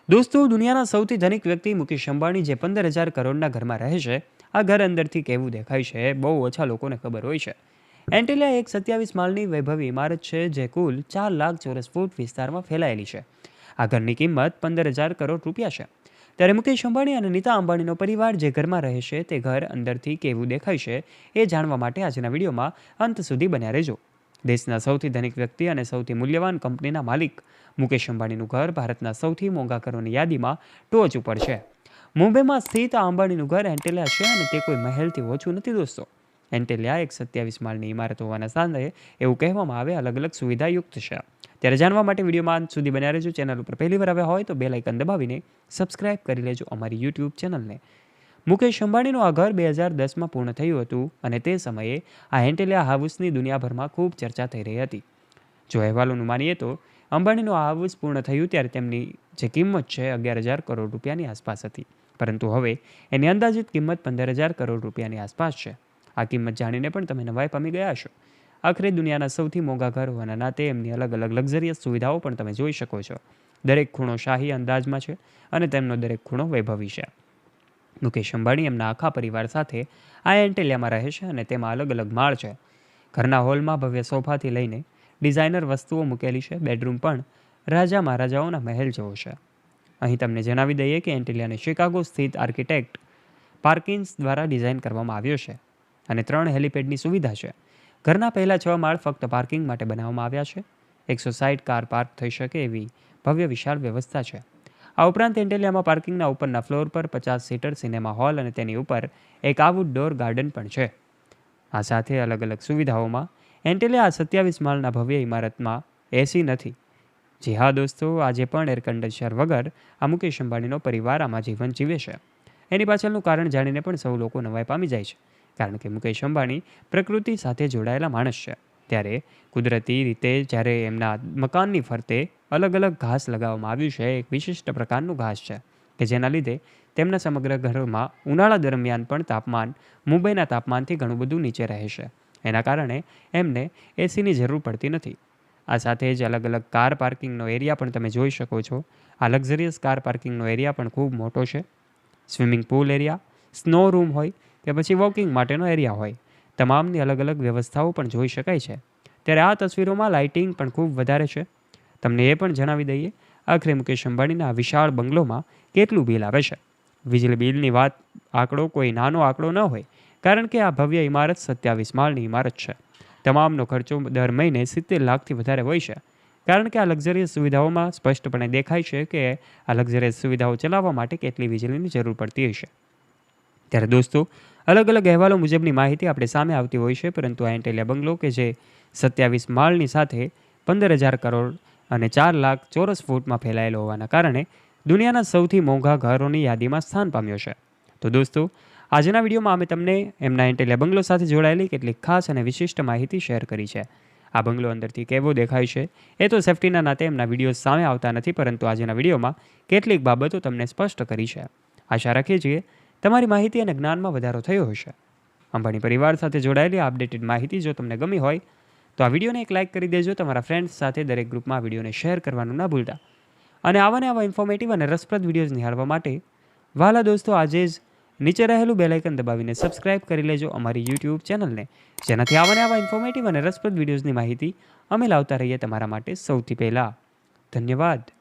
દોસ્તો, દુનિયાના સૌથી ધનિક વ્યક્તિ મુકેશ અંબાણી જે 15,000 કરોડના ઘરમાં રહે છે, આ ઘર અંદરથી કેવું દેખાય છે બહુ ઓછા લોકોને ખબર હોય છે. એન્ટેલિયા એક 27 માળની વૈભવી ઇમારત છે જે કુલ 4 લાખ ચોરસ ફૂટ વિસ્તારમાં ફેલાયેલી છે. આ ઘરની કિંમત 15,000 કરોડ રૂપિયા છે. ત્યારે મુકેશ અંબાણી અને નીતા અંબાણીનો પરિવાર જે ઘરમાં રહે છે તે ઘર અંદરથી કેવું દેખાય છે એ જાણવા માટે આજના વિડીયોમાં અંત સુધી બન્યા રહેજો. દેશના સૌથી ધનિક વ્યક્તિ અને સૌથી મૂલ્યવાન કંપનીના માલિક મુકેશ અંબાણીનું ઘર ભારતના સૌથી મોંઘા ઘરોની યાદીમાં ટોચ ઉપર છે. મુંબઈમાં સ્થિત આ અંબાણીનું ઘર એન્ટેલિયા છે અને તે કોઈ મહેલથી ઓછું નથી દોસ્તો. એન્ટેલિયા એક 27 માળની ઇમારત હોવાના સાથે એવું કહેવામાં આવે અલગ અલગ સુવિધાયુક્ત છે. ત્યારે જાણવા માટે વિડીયોમાં અંત સુધી બન્યા રહેજો. ચેનલ ઉપર પહેલી વાર આવ્યા હોય તો બેલ આઇકન દબાવીને સબસ્ક્રાઇબ કરી લેજો અમારી યુટ્યુબ ચેનલને. મુકેશ અંબાણીનું આ ઘર 2010માં પૂર્ણ થયું હતું અને તે સમયે આ એન્ટેલિયા હાઉસની દુનિયાભરમાં ખૂબ ચર્ચા થઈ રહી હતી. જો અહેવાલોનું માનીએ તો અંબાણીનું આ હાઉસ પૂર્ણ થયું ત્યારે તેમની જે કિંમત છે 11,000 કરોડ રૂપિયાની આસપાસ હતી, પરંતુ હવે એની અંદાજિત કિંમત 15,000 કરોડ રૂપિયાની આસપાસ છે. આ કિંમત જાણીને પણ તમે નવાઈ પામી ગયા હશો. આખરે દુનિયાના સૌથી મોંઘા ઘર હોવાના નાતે એમની અલગ અલગ લક્ઝરિયસ સુવિધાઓ પણ તમે જોઈ શકો છો. દરેક ખૂણો શાહી અંદાજમાં છે અને તેમનો દરેક ખૂણો વૈભવી છે. મુકેશ અંબાણી એમના આખા પરિવાર સાથે આ એન્ટેલિયામાં રહે છે અને તેમાં અલગ અલગ માળ છે. ઘરના હોલમાં ભવ્ય સોફાથી લઈને ડિઝાઇનર વસ્તુઓ મૂકેલી છે. બેડરૂમ પણ રાજા મહારાજાઓના મહેલ જેવો છે. અહીં તમને જણાવી દઈએ કે એન્ટેલિયાને શિકાગો સ્થિત આર્કિટેક્ટ પાર્કિન્સ દ્વારા ડિઝાઇન કરવામાં આવ્યો છે અને 3 હેલિપેડની સુવિધા છે. ઘરના પહેલા 6 માળ ફક્ત પાર્કિંગ માટે બનાવવામાં આવ્યા છે. 160 કાર પાર્ક થઈ શકે એવી ભવ્ય વિશાળ વ્યવસ્થા છે. આ ઉપરાંત એન્ટેલિયામાં પાર્કિંગના ઉપરના ફ્લોર પર 50 સીટર સિનેમા હોલ અને તેની ઉપર એક આઉટડોર ગાર્ડન પણ છે. આ સાથે અલગ અલગ સુવિધાઓમાં એન્ટેલિયા 27 માળના ભવ્ય ઇમારતમાં એસી નથી. જી હા દોસ્તો, આજે પણ એર કન્ડિશનર વગર આ મુકેશ અંબાણીનો પરિવાર આમાં જીવન જીવે છે. એની પાછળનું કારણ જાણીને પણ સૌ લોકો નવાઈ પામી જાય છે, કારણ કે મુકેશ અંબાણી પ્રકૃતિ સાથે જોડાયેલા માણસ છે. ત્યારે કુદરતી રીતે જ્યારે એમના મકાનની ફરતે અલગ અલગ ઘાસ લગાવવામાં આવ્યું છે, એક વિશિષ્ટ પ્રકારનું ઘાસ છે કે જેના લીધે તેમના સમગ્ર ઘરમાં ઉનાળા દરમિયાન પણ તાપમાન મુંબઈના તાપમાનથી ઘણું બધું નીચે રહે છે. એના કારણે એમને એસીની જરૂર પડતી નથી. આ સાથે જ અલગ અલગ કાર પાર્કિંગનો એરિયા પણ તમે જોઈ શકો છો. આ લક્ઝરિયસ કાર પાર્કિંગનો એરિયા પણ ખૂબ મોટો છે. Swimming pool area, snow room હોય કે પછી વોકિંગ માટેનો એરિયા હોય, તમામની અલગ અલગ વ્યવસ્થાઓ પણ જોઈ શકાય છે. ત્યારે આ તસવીરોમાં લાઇટિંગ પણ ખૂબ વધારે છે. તમને એ પણ જણાવી દઈએ આખરે મુકેશ અંબાણીના આ વિશાળ બંગલોમાં કેટલું બિલ આવે છે. વીજળી બિલની વાત આંકડો કોઈ નાનો આંકડો ન હોય, કારણ કે આ ભવ્ય ઇમારત 27 માળની ઇમારત છે. તમામનો ખર્ચો દર મહિને 70 લાખથી વધારે હોય છે, કારણ કે આ લક્ઝરિયસ સુવિધાઓમાં સ્પષ્ટપણે દેખાય છે કે આ લક્ઝરિયસ સુવિધાઓ ચલાવવા માટે કેટલી વીજળીની જરૂર પડતી હશે. ત્યારે દોસ્તો, અલગ અલગ અહેવાલો મુજબની માહિતી આપણે સામે આવતી હોય છે, પરંતુ આ એન્ટેલિયા બંગલો કે જે 27 માળની સાથે 15,000 કરોડ અને 4 લાખ ચોરસ ફૂટમાં ફેલાયેલો હોવાના કારણે દુનિયાના સૌથી મોંઘા ઘરોની યાદીમાં સ્થાન પામ્યો છે. તો દોસ્તો, આજના વિડીયોમાં અમે તમને એમના એન્ટેલિયા બંગલો સાથે જોડાયેલી કેટલીક ખાસ અને વિશિષ્ટ માહિતી શેર કરી છે. આ બંગલો અંદરથી કેવો દેખાય છે એ તો સેફ્ટીના નાતે એમના વિડીયો સામે આવતા નથી, પરંતુ આજના વિડીયોમાં કેટલીક બાબતો તમને સ્પષ્ટ કરી છે. આશા રાખીએ છીએ તમારી માહિતી અને જ્ઞાનમાં વધારો થયો હશે. અંબાણી પરિવાર સાથે જોડાયેલી અપડેટેડ માહિતી જો તમને ગમી હોય તો આ વિડીયોને એક લાઇક કરી દેજો. તમારા ફ્રેન્ડ્સ સાથે દરેક ગ્રુપમાં વિડીયોને શેર કરવાનું ના ભૂલતા. અને આવા ઇન્ફોર્મેટિવ અને રસપ્રદ વિડીયોઝ નિહાળવા માટે વહાલા દોસ્તો આજે જ નીચે રહેલું બેલ આઇકન દબાવીને સબસ્ક્રાઇબ કરી લેજો અમારી યુટ્યુબ ચેનલને, જેનાથી આવા ઇન્ફોર્મેટિવ અને રસપ્રદ વિડીયોઝની માહિતી અમે લાવતા રહીએ તમારા માટે સૌથી પહેલાં. ધન્યવાદ.